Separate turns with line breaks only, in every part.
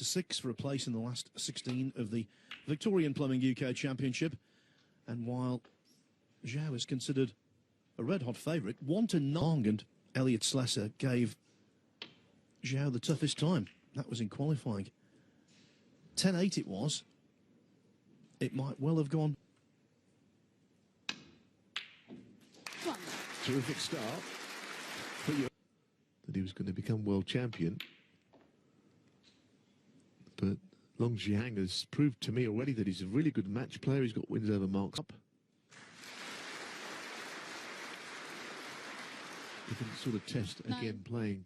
to 6 for a place in the last 16 of the Victorian Plumbing UK Championship. And while Zhao is considered a red-hot favourite, 1-9, and Elliot Slesser gave Zhao the toughest time. That was in qualifying. 10-8 it was. It might well have gone.
Terrific start. That he was going to become world champion. But Long Zhiang has proved to me already that he's a really good match player. He's got wins over marks up. Different sort of test again, playing.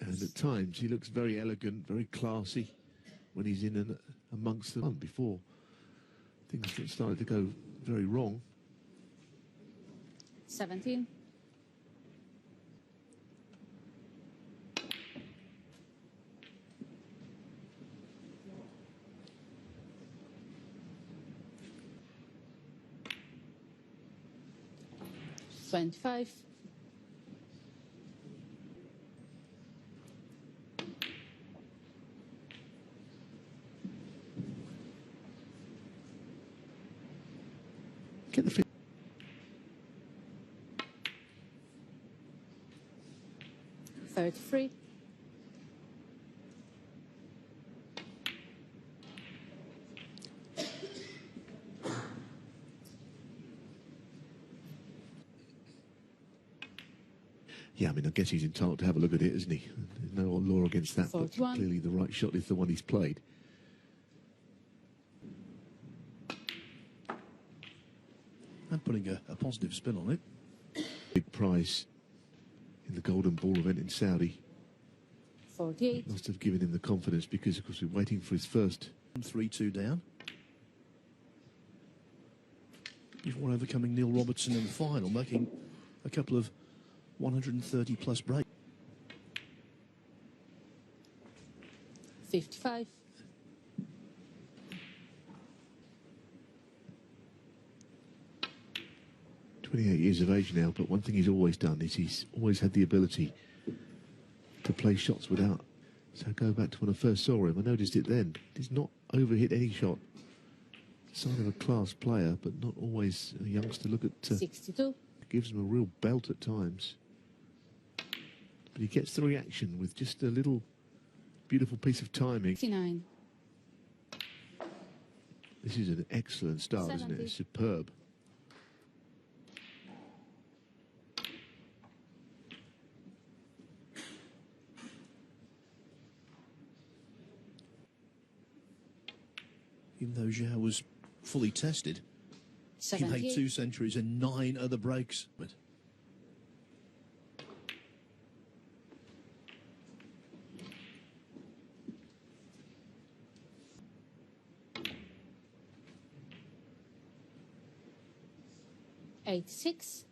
And at times he looks very elegant, very classy when he's in and amongst them. Before things started to go very wrong.
17. $25.
Get the
33.
Yeah, I mean, I guess he's entitled to have a look at it, isn't he? There's no law against that,
41.
But clearly the right shot is the one he's played.
And putting a positive spin on it.
Big prize in the Golden Ball event in Saudi.
48.
Must have given him the confidence because, of course, we're waiting for his first.
3-2 down. Before overcoming Neil Robertson in the final, making a couple of 130-plus breaks.
55.
Years of age now, but one thing he's always done is he's always had the ability to play shots without. So go back to when I first saw him, I noticed it then. He's not overhit any shot. Sign of a class player, but not always a youngster. Look at
62.
Gives him a real belt at times. But he gets the reaction with just a little beautiful piece of timing.
69.
This is an excellent start,
70.
isn't it? It's superb.
Even though Zhao was fully tested, he made 2 centuries and 9 other breaks.
$86.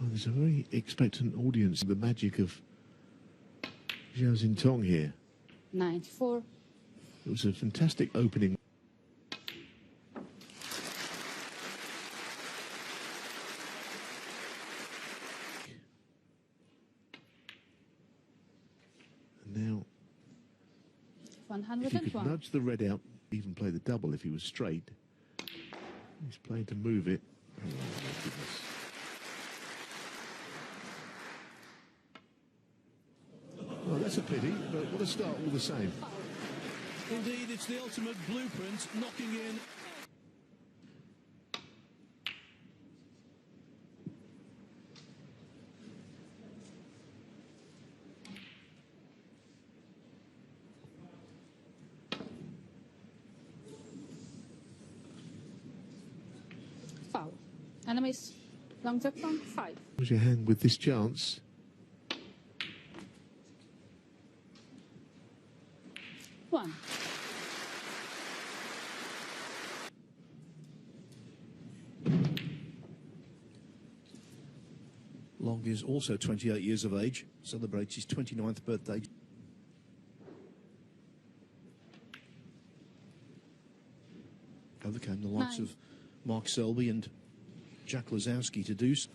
Well, there's a very expectant audience. The magic of Zhao Xintong here.
94.
It was a fantastic opening. And now, if he could
101.
nudge the red out, even play the double if he was straight. He's playing to move it. Oh, my goodness. Well, that's a pity, but what a start all the same.
Indeed, it's the ultimate blueprint, knocking in.
Foul. Enemies. Long Zehuang, 5.
Where's your hand with this chance?
1.
Long is also 28 years of age, celebrates his 29th birthday. Overcame the likes of Mark Selby and Jack Lazowski to do so.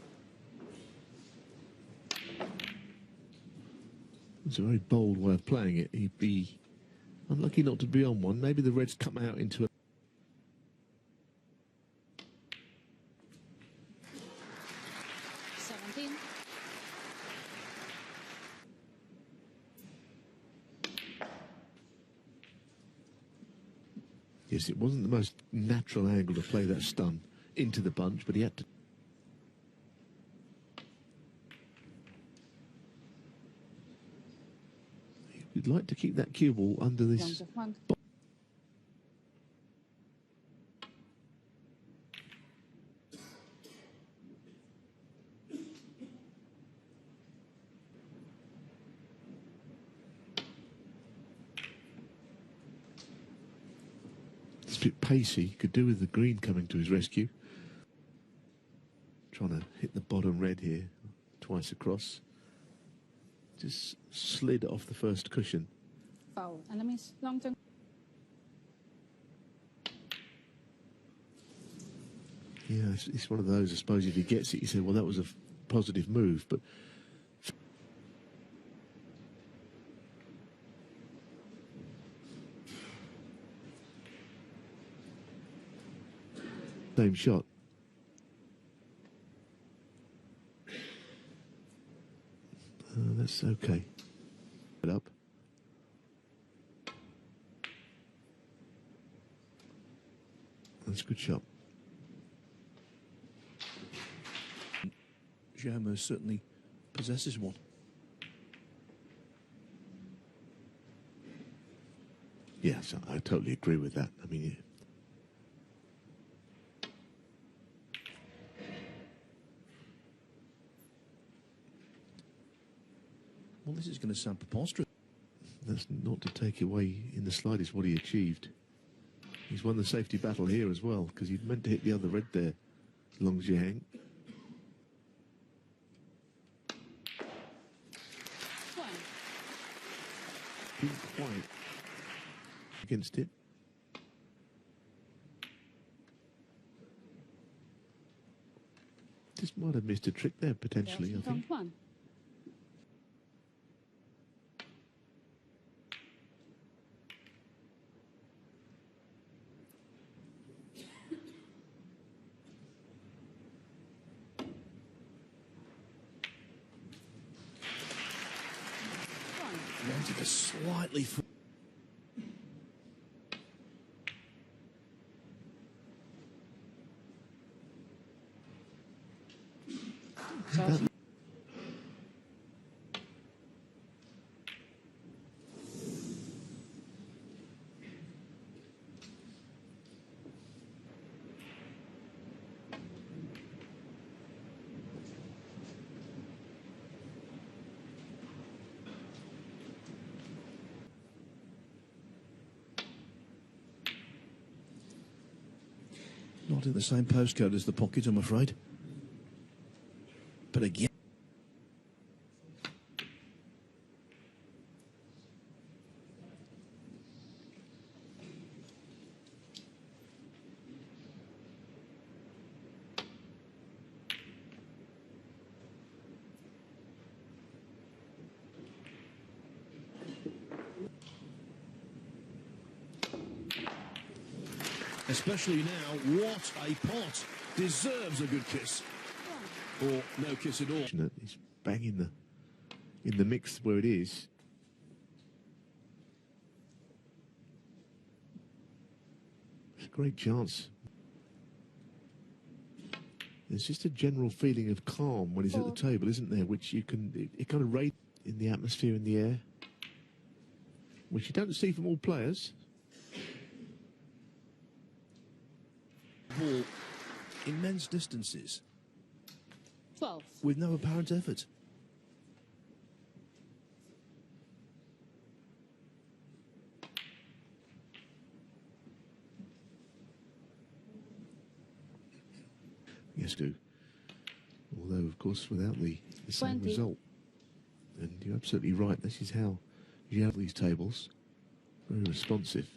It's a very bold way of playing it. He'd be unlucky not to be on one. Maybe the Reds come out into a...
17.
Yes, it wasn't the most natural angle to play that stun into the bunch, but he had to. He'd like to keep that cue ball under this.
Zehuang.
It's a bit pacey. Could do with the green coming to his rescue. Trying to hit the bottom red here, twice across. Just slid off the first cushion.
Foul. Enemies. Long jump.
Yeah, it's one of those, I suppose, if he gets it, you say, well, that was a positive move, but... Same shot. That's okay. Put up. That's a good shot.
Zhao most certainly possesses one.
Yes, I totally agree with that. I mean,
Well, this is going to sound preposterous.
that's not to take away in the slightest what he achieved. He's won the safety battle here as well, because he'd meant to hit the other red there, Long Zehuang.
1.
Didn't quite against it. Just might have missed a trick there, potentially, I think.
1.
Wanted to slightly... Not in the same postcode as the pocket, I'm afraid. But again... Especially now, what a pot. Deserves a good kiss. Or no kiss at all.
He's bang in the mix where it is. It's a great chance. There's just a general feeling of calm when he's at the table, isn't there? Which you can, it kind of rate in the atmosphere in the air, which you don't see from all players.
Ball immense distances
12.
with no apparent effort.
Yes, do. Although, of course, without the same
20.
result. And you're absolutely right. This is how you have these tables. Very responsive.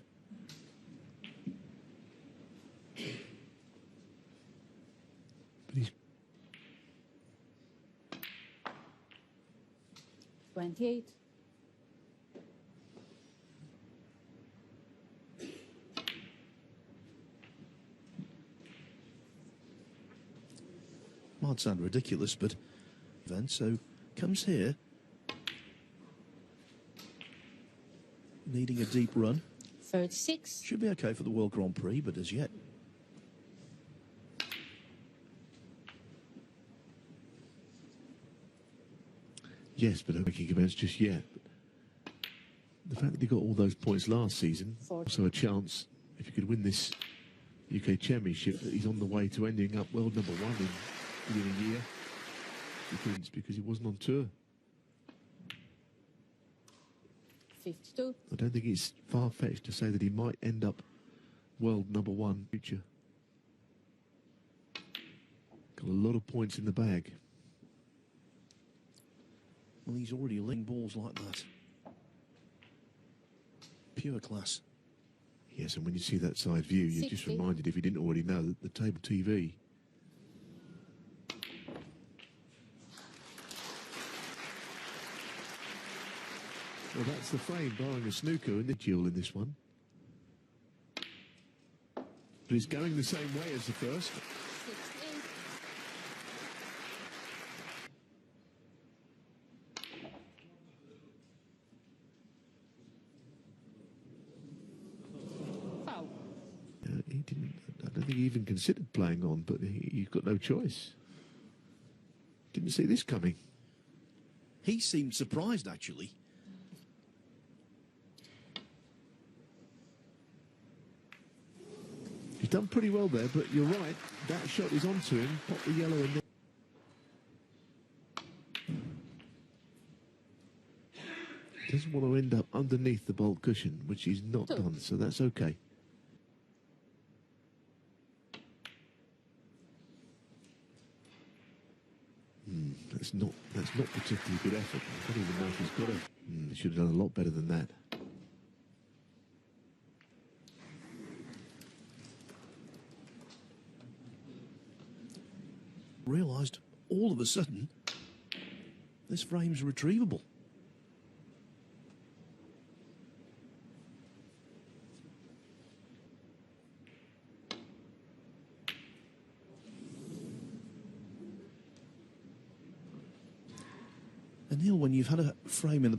28.
Might sound ridiculous, but event, so comes here, needing a deep run.
36.
Should be okay for the World Grand Prix, but as yet.
Yes, but I'm making events just yet. The fact that he got all those points last season, also a chance, if he could win this UK Championship, that he's on the way to ending up world number one within a year. Because he wasn't on tour.
52.
I don't think it's far-fetched to say that he might end up world number one in the future. Got a lot of points in the bag.
Well, he's already laying balls like that. Pure class.
Yes, and when you see that side view, you're just
60.
reminded, if you didn't already know, that the table TV. Well, that's the frame, barring a snooker and the duel in this one. But it's going the same way as the first.
68. Foul.
He didn't. I don't think he even considered playing on, but you've got no choice. Didn't see this coming.
He seemed surprised, actually.
He's done pretty well there, but you're right. That shot is onto him. Pop the yellow in there. Doesn't want to end up underneath the bolt cushion, which he's not done, so that's okay. That's not particularly good effort. I don't even know if he's got it. He should have done a lot better than that.
Realised all of a sudden this frame's retrievable. And Neil, when you've had a frame in the...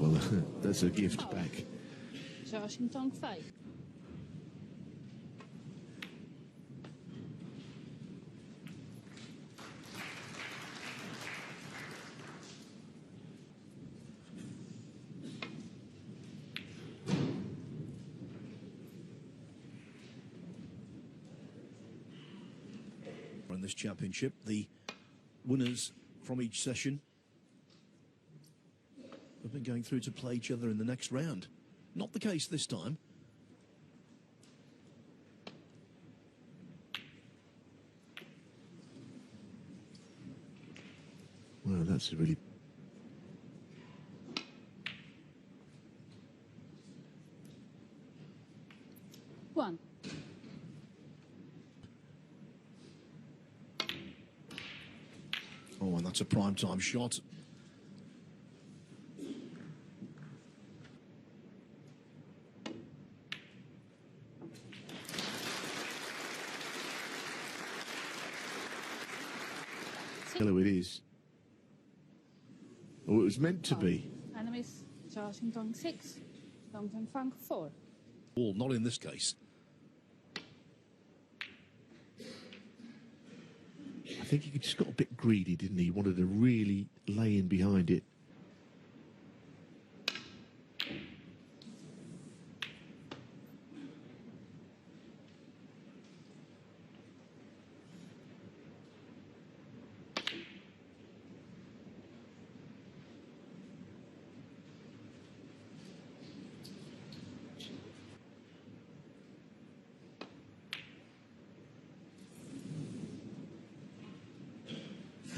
Well, that's a gift back.
Zhao Xintong 5.
In this championship, the winners from each session have been going through to play each other in the next round. Not the case this time.
Well, that's a really...
One.
Oh, and that's a prime time shot.
Yellow it is. Oh, it was meant to be.
Enemies. Zhao Xintong 6. Long Fang 4.
Ball, not in this case.
I think he just got a bit greedy, didn't he? He wanted to really lay in behind it.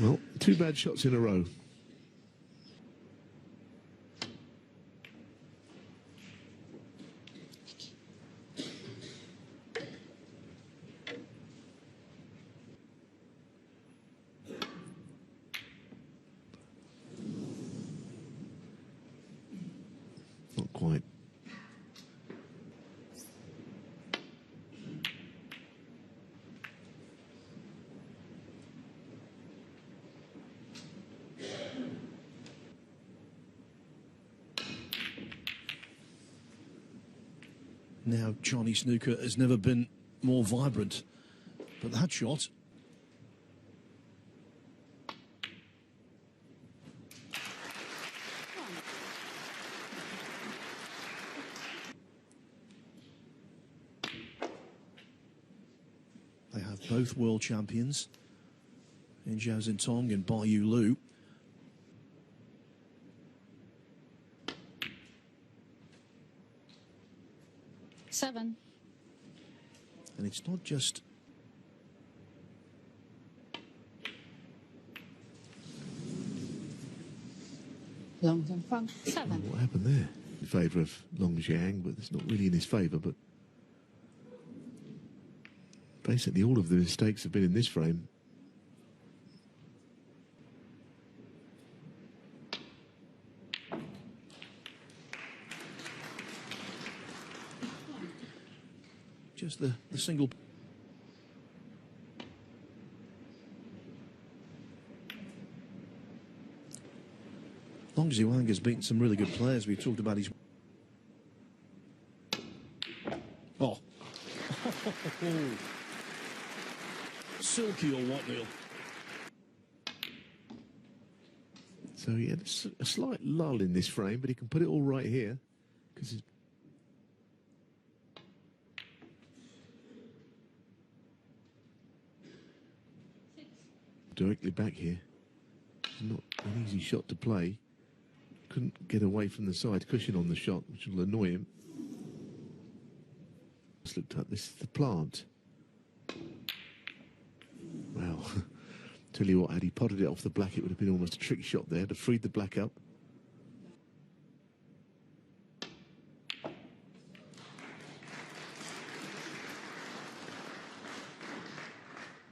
Well, two bad shots in a row. quite.
Now, Chinese snooker has never been more vibrant, but that shot. They have both world champions in Zhao Xintong and Bai Lu.
Seven.
And it's not just
Long Zhang 7.
What happened there? In favour of Long Zhang, but it's not really in his favour. But basically, all of the mistakes have been in this frame.
just the single. Long Zehuang has beaten some really good players. We talked about his. Oh. Silky or what, Neil?
So he had a slight lull in this frame, but he can put it all right here. Because directly back here. It's not an easy shot to play. Couldn't get away from the side cushion on the shot, which will annoy him. Just looked up. This is the plant. Well, tell you what, had he potted it off the black, it would have been almost a trick shot there to free the black up.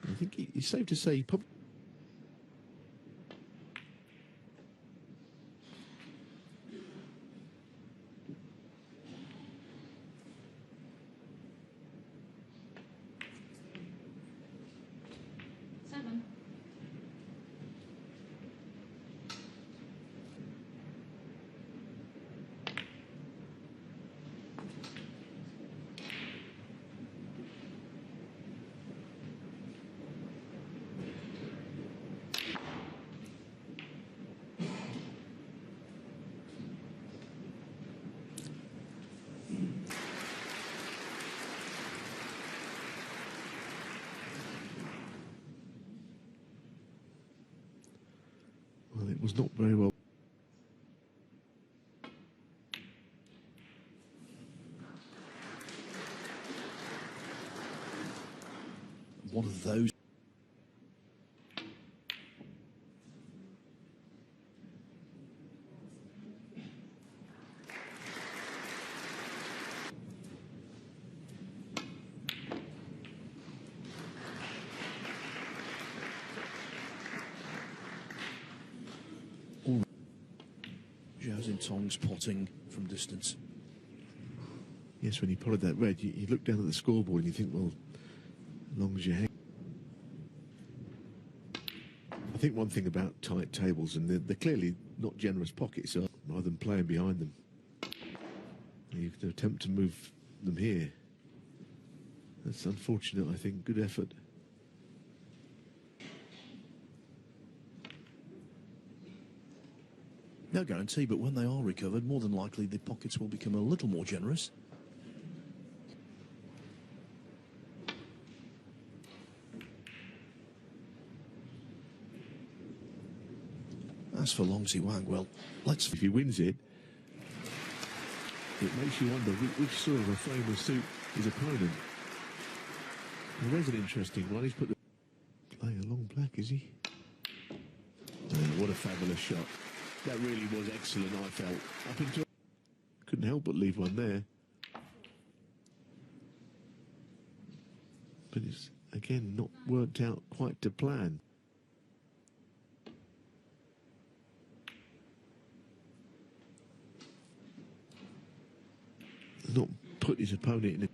I think it's safe to say he probably. Well, it was not very well.
One of those. Zhao Xintong's potting from distance.
Yes, when he potted that red, you look down at the scoreboard and you think, well, Long Zhang. I think one thing about tight tables, and they're clearly not generous pockets, so rather than playing behind them, you can attempt to move them here. That's unfortunate, I think. Good effort.
No guarantee, but when they are recovered, more than likely the pockets will become a little more generous. As for Long Zehuang, well, let's...
If he wins it, it makes you wonder which sort of a frame will suit his opponent. Well, there's an interesting one. He's put the... Playing a long black, is he? Oh, what a fabulous shot. That really was excellent, I felt. Up into... Couldn't help but leave one there. But it's, again, not worked out quite to plan. not put his opponent in a...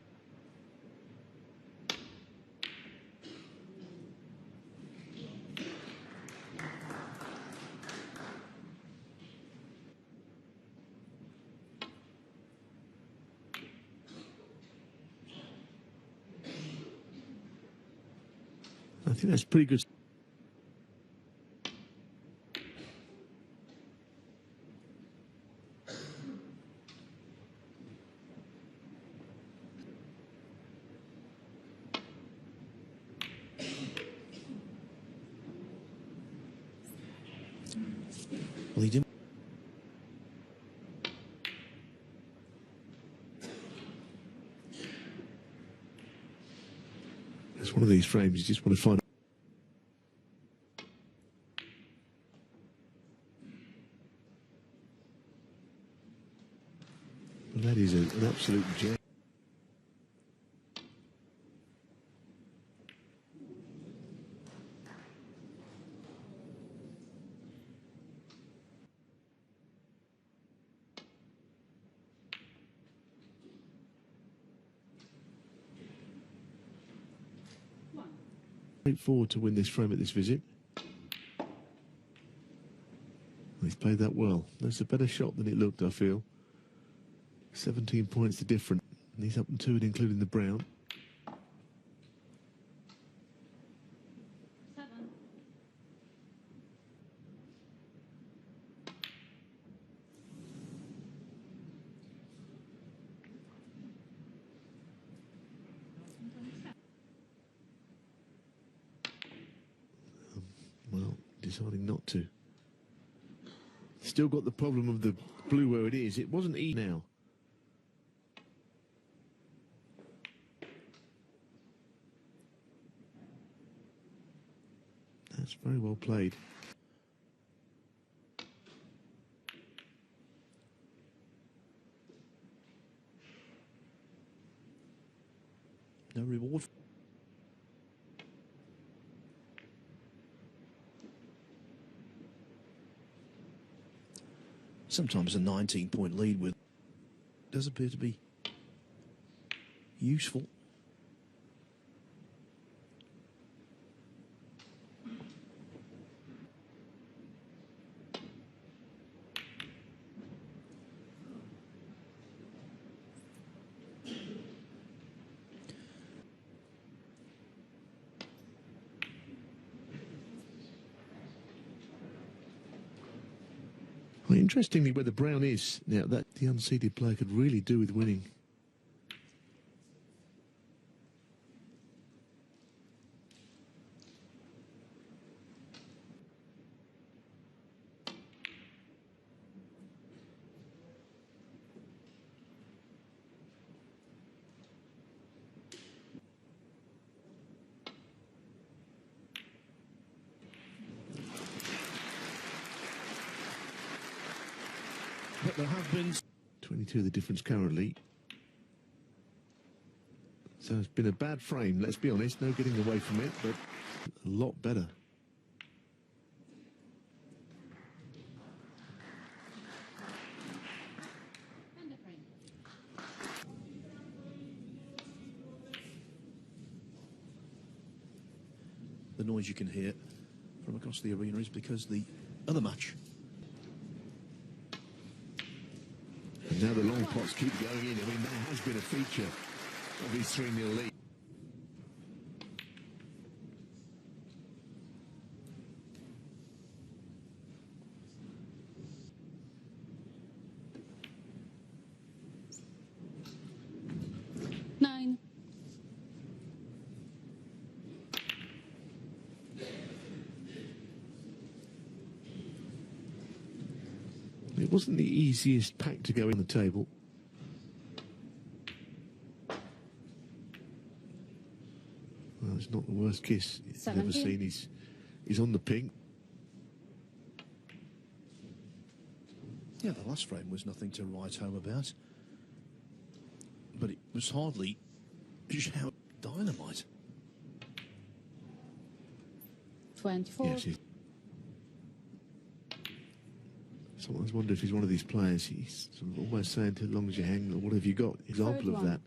I think that's pretty good.
Well, he didn't.
It's one of these frames you just want to find. Well, that is an absolute gem. Forward to win this frame at this visit. He's played that well. That's a better shot than it looked, I feel. 17 points the difference. And he's up to it, including the brown. Well, deciding not to. Still got the problem of the blue where it is. It wasn't easy now. That's very well played.
No reward. Sometimes a 19-point lead with does appear to be useful.
Well, interestingly, where the brown is now, that the unseeded player could really do with winning.
But there have been
22 the difference currently. So it's been a bad frame, let's be honest. No getting away from it, but a lot better.
the noise you can hear from across the arena is because the other match.
And now the long pots keep going in. I mean, that has been a feature of his 3-0 lead. It wasn't the easiest pack to go in the table. Well, it's not the worst kiss he's ever seen. He's on the pink.
Yeah, the last frame was nothing to write home about. But it was hardly Zhao dynamite.
24.
Yes, Sometimes wonder if he's one of these players. He's sort of almost saying to Long Zhihang, what have you got? Example of that.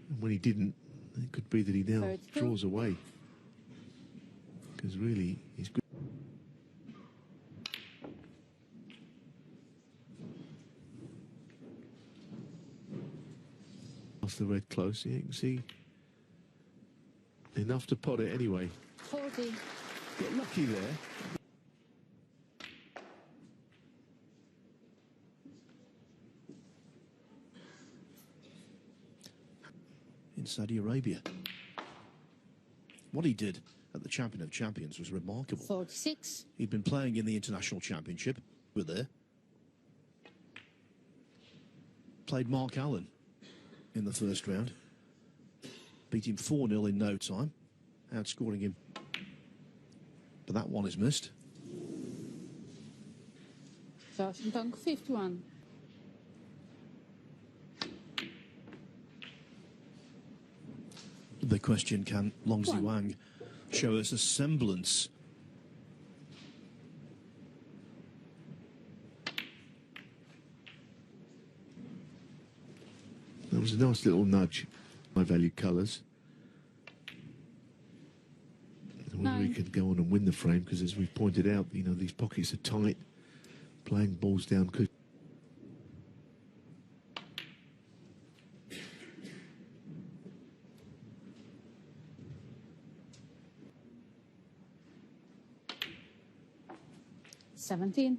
And when he didn't, it could be that he now draws away. Because really, he's good. Past the red close, yeah, you can see enough to pot it anyway.
40.
Got lucky there.
In Saudi Arabia. What he did at the Champion of Champions was remarkable.
46.
He'd been playing in the International Championship. We're there. Played Mark Allen in the first round. Beat him 4-0 in no time. Outscoring him. But that one is missed.
Zhao Xintong 51.
The question, can Long Zehuang show us a semblance?
That was a nice little nudge. High value colours. Whether he could go on and win the frame, because as we've pointed out, you know, these pockets are tight. Playing balls down could.
$17.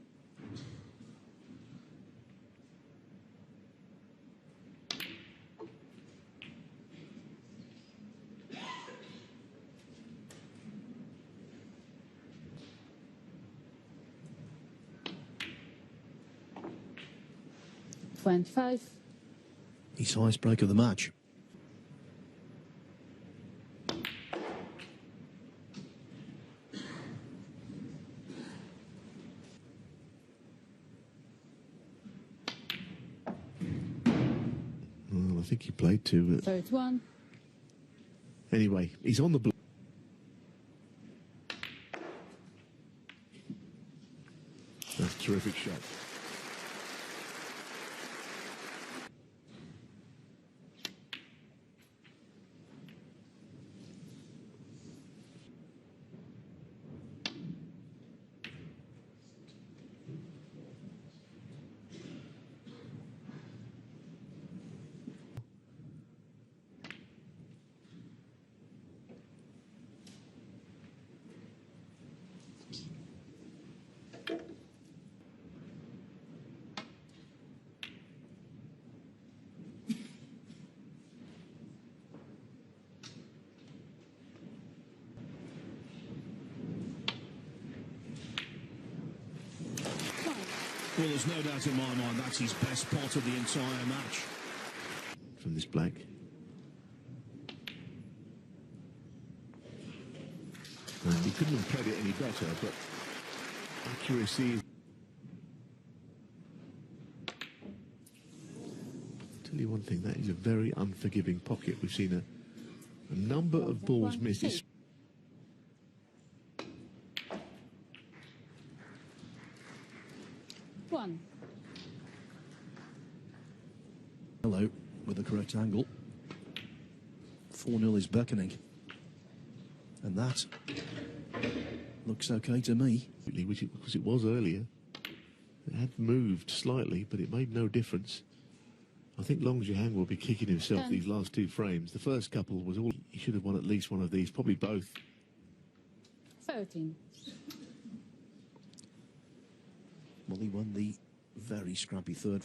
$25.
His highest break of the match.
Well, I think he played to.
31.
Anyway, he's on the block. That's a terrific shot.
Well, there's no doubt in my mind that's his best pot of the entire match.
From this black. And he couldn't have played it any better, but accuracy. I'll tell you one thing, that is a very unforgiving pocket. We've seen a number of balls missed.
One.
Hello, with the correct angle. 4-0 is beckoning. And that looks okay to me.
Because it was earlier. It had moved slightly, but it made no difference. I think Long Zhihang will be kicking himself these last two frames. The first couple was all. He should have won at least one of these, probably both.
13.
Well, he won the very scrappy third.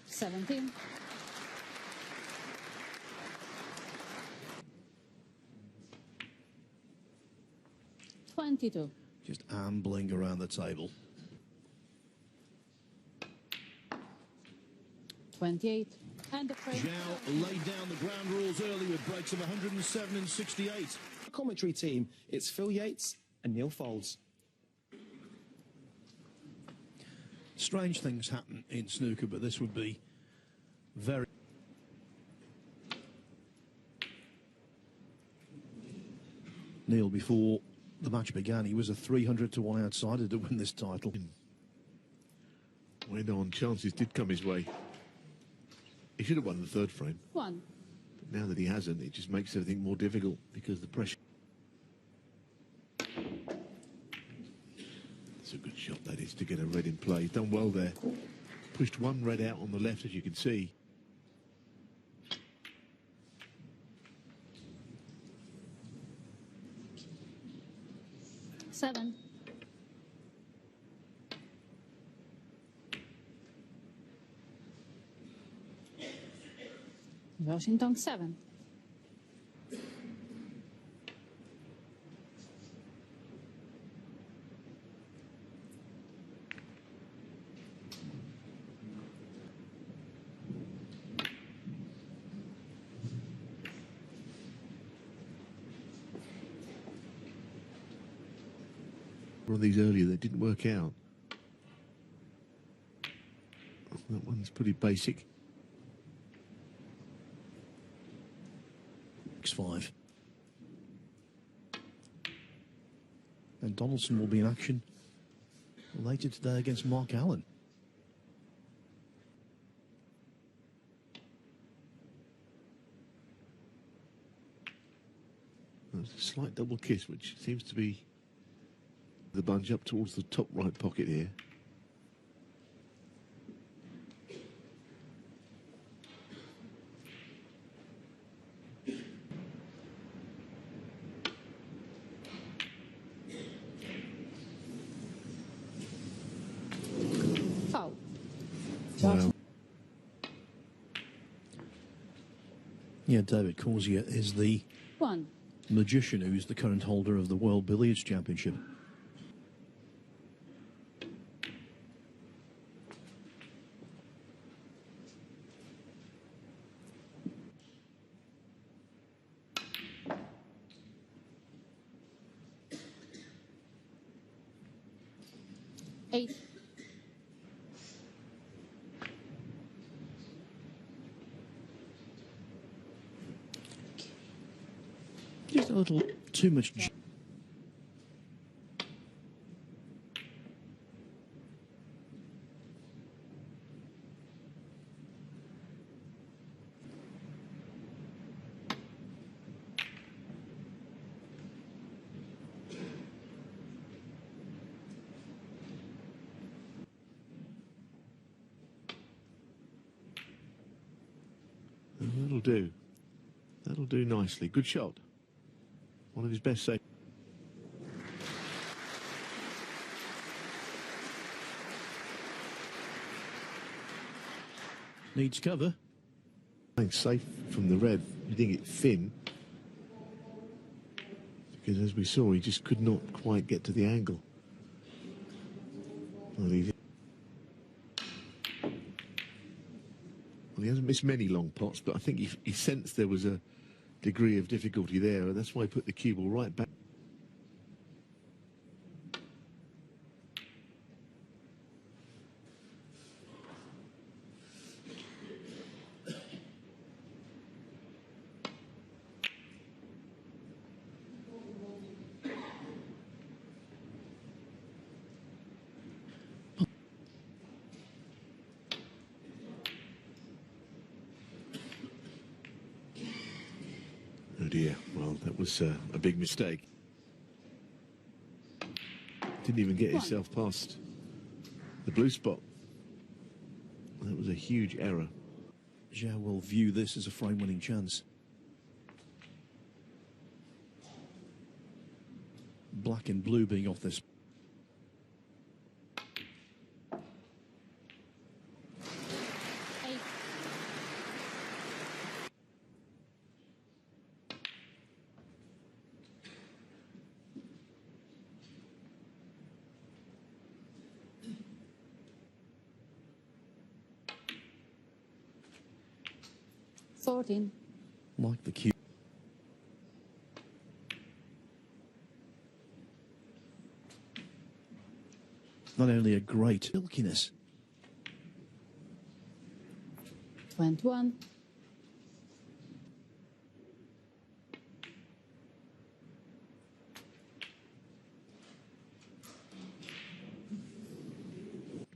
17. $22.
Just ambling around the table.
28. And the frame.
Zhao laid down the ground rules early with breaks of 107 and 68.
Commentary team, it's Phil Yates and Neil Folds.
Strange things happen in snooker, but this would be very... Neil, before the match began, he was a 300 to 1 outsider to win this title.
Went on, chances did come his way. He should have won the third frame.
1.
But now that he hasn't, it just makes everything more difficult because the pressure. It's a good shot, that is, to get a red in play. He's done well there. Pushed one red out on the left, as you can see.
Seven. Zhao Xintong 7.
One of these earlier that didn't work out. That one's pretty basic.
6-5. And Donaldson will be in action later today against Mark Allen.
There's a slight double kiss, which seems to be the bunch up towards the top right pocket here.
Foul.
Wow.
Yeah, David Corsier is the
1.
magician who's the current holder of the World Billiards Championship.
Eight.
Just a little too much.
That'll do. That'll do nicely. Good shot. One of his best saves.
Needs cover.
Playing safe from the red. You think it thin. Because as we saw, he just could not quite get to the angle. Well, he hasn't missed many long pots, but I think he sensed there was a degree of difficulty there, and that's why he put the cue ball right back. Oh dear, well, that was a big mistake. Didn't even get himself past the blue spot. That was a huge error.
Zhao will view this as a frame-winning chance. Black and blue being off this.
Eight. Fourteen.
Like the cue. Not only a great silkiness.
21.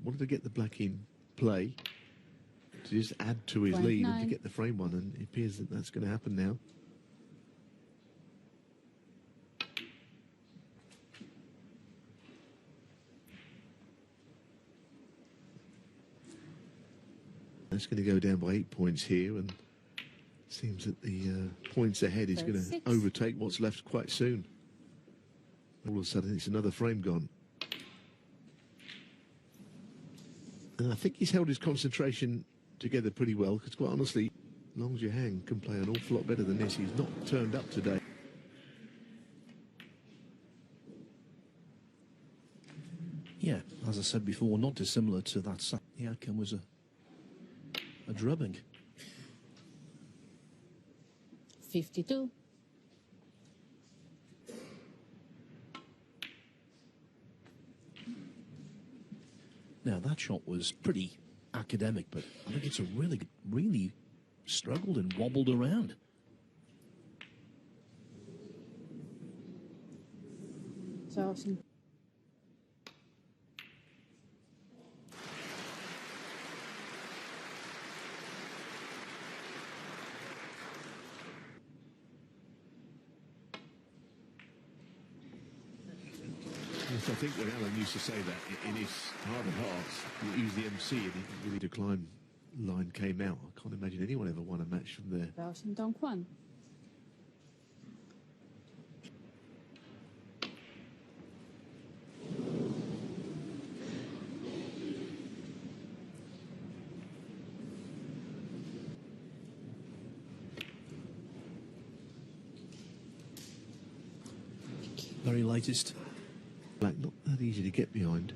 wanted to get the black in play to just add to his
Frame
lead and to
9.
get the frame one, and it appears that that's going to happen now. That's going to go down by 8 points here, and seems that the points ahead is going to
36.
overtake what's left quite soon. All of a sudden, it's another frame gone. And I think he's held his concentration together pretty well, because quite honestly, Long Zehuang can play an awful lot better than this. He's not turned up today.
Yeah, as I said before, not dissimilar to that. The outcome was a drubbing.
52.
Now, that shot was pretty academic, but I think it's a really struggled and wobbled around.
Zhao Xintong.
Yes, I think when Alan used to say that in his heart of hearts, he used the MC and he really decline line came out. I can't imagine anyone ever won a match from there.
Zhao Xintong 1.
Very latest.
Black, not that easy to get behind.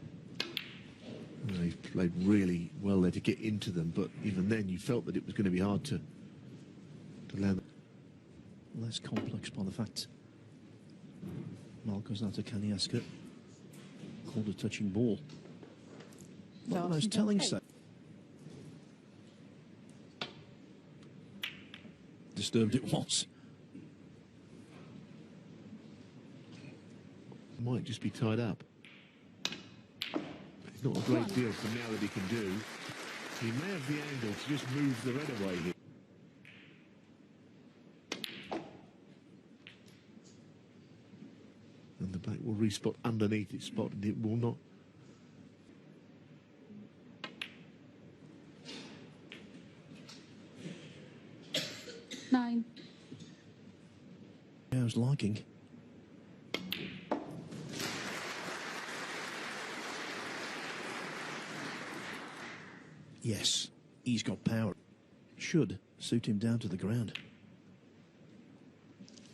Well, he's played really well there to get into them, but even then you felt that it was going to be hard to land.
Less complex by the fact Marcos Natakaniaska called a touching ball. What
Zhao
those
Xintong
telling
8.
so disturbed it was.
Might just be tied up. It's not a great deal from now that he can do. He may have the angle to just move the red away here. And the black will respot underneath its spot, and it will not.
Nine.
I was liking. Yes, he's got power. Should suit him down to the ground.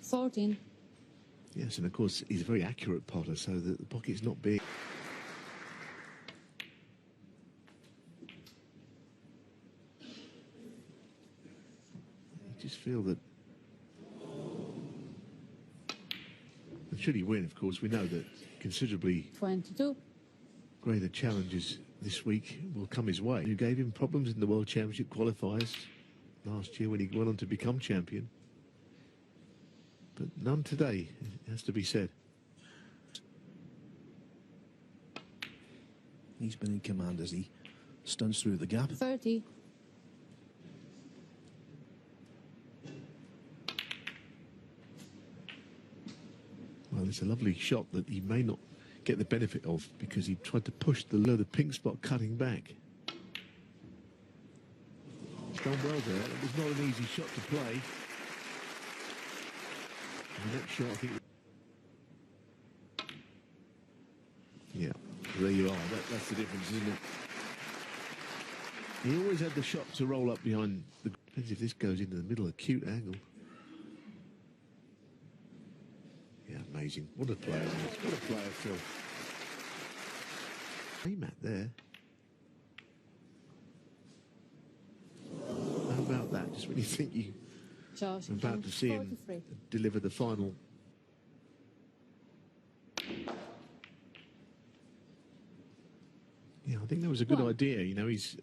14.
Yes, and of course he's a very accurate potter, so that the pocket's not big. I just feel that, and should he win, of course, we know that considerably
22.
greater challenges this week will come his way. Who gave him problems in the World Championship qualifiers last year when he went on to become champion. But none today, it has to be said.
He's been in command as he stuns through the gap.
30.
Well, it's a lovely shot that he may not get the benefit of because he tried to push the pink spot cutting back. He's done well there. It was not an easy shot to play. And the next shot, I think. Yeah, there you are. That's the difference, isn't it? He always had the shot to roll up behind the. Depends if this goes into the middle, a cute angle. Yeah, amazing. What a player. What a player, Phil. Remat there. How about that? Just when you think you're
Zhao
about
Xintong
to see him
43.
deliver the final. Yeah, I think that was a good
One.
idea. You know, he's.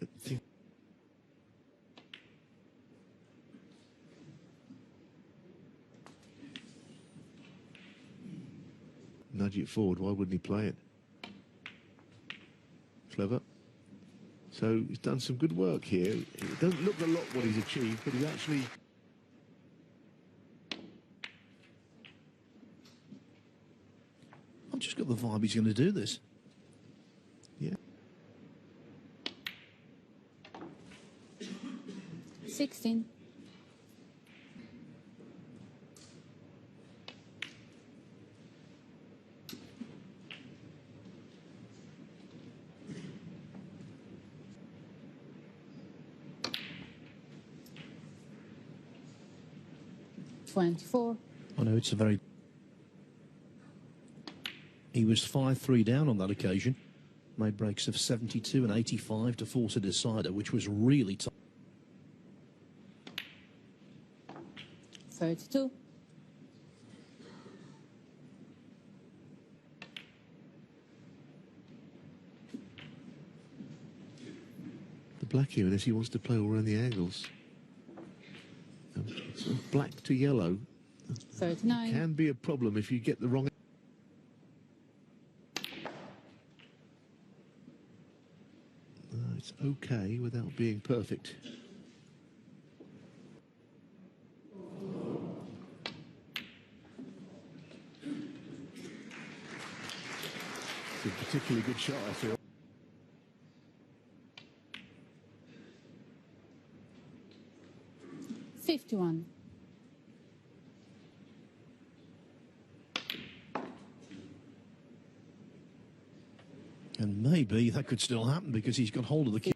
Nudge it forward. Why wouldn't he play it? Clever. So he's done some good work here. It doesn't look a lot what he's achieved, but he's actually...
I've just got the vibe he's going to do this.
Yeah.
16. $24.
I know it's a very... He was 5-3 down on that occasion. Made breaks of 72 and 85 to force a decider, which was really tough.
32.
The black here, unless he wants to play all around the angles. Sort of black to yellow
39.
can be a problem if you get the wrong... It's okay without being perfect. It's a particularly good shot, I feel.
$51.
And maybe that could still happen because he's got hold of the cue.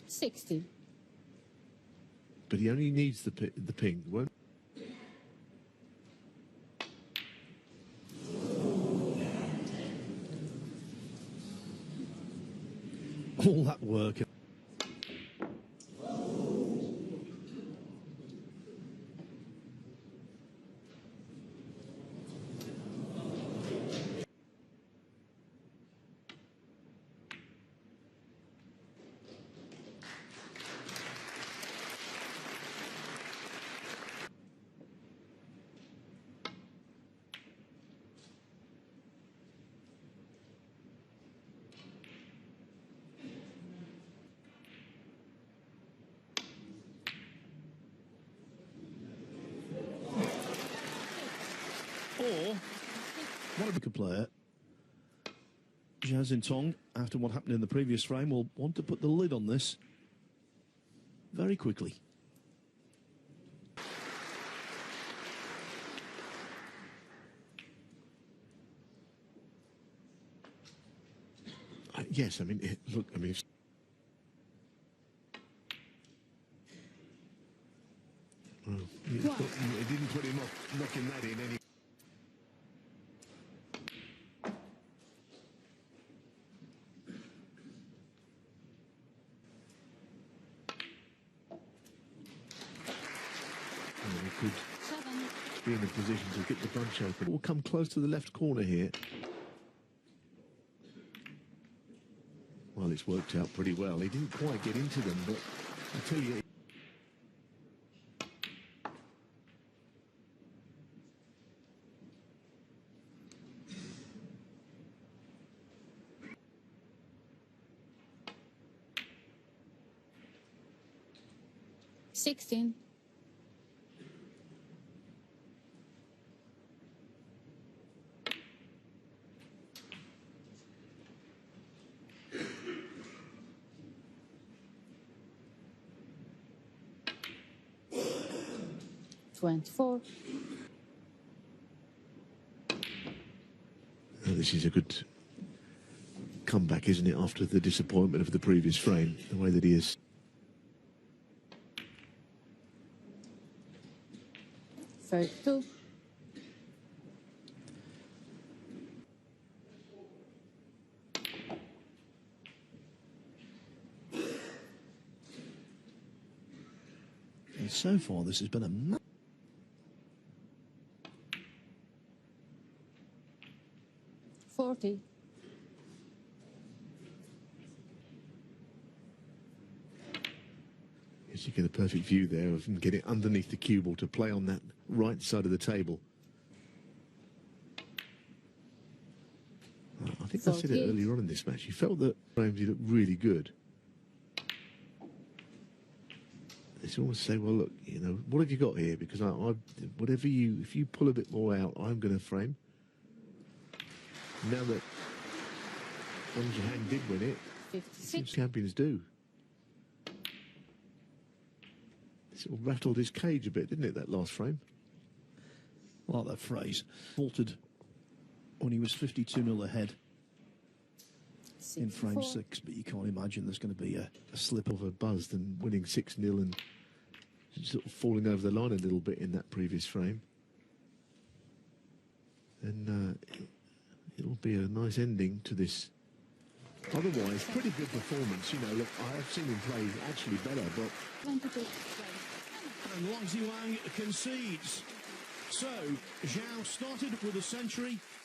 60.
But he only needs the ping, won't?
All that work. Or, one of the good player, Zhao Xintong, after what happened in the previous frame, will want to put the lid on this very quickly.
Yes, I mean, look, I mean... Well, it didn't put him off knocking that in any... Could be in a position to get the bunch open. Will come close to the left corner here. Well, it's worked out pretty well. He didn't quite get into them, but I tell you...
$16. $24.
This is a good comeback, isn't it, after the disappointment of the previous frame, the way that he is.
$32.
And so far, this has been a...
$40.
Yes, you get a perfect view there of him getting underneath the cue ball to play on that right side of the table. I think I said it earlier on in this match. You felt that frames he looked really good. It's almost say, well, look, you know, what have you got here? Because whatever if you pull a bit more out, I'm going to frame. Now that Zehuang did win it,
56.
champions do. It sort of rattled his cage a bit, didn't it, that last frame?
I like that phrase. Faltered when he was 52-0 ahead in frame 6, but you can't imagine there's going to be a slip
Of a buzz than winning 6-0 and sort of falling over the line a little bit in that previous frame. And it'll be a nice ending to this. Otherwise, pretty good performance. You know, look, I have seen him play actually better, but...
22.
And Long Zehuang concedes. So, Zhao started with a century.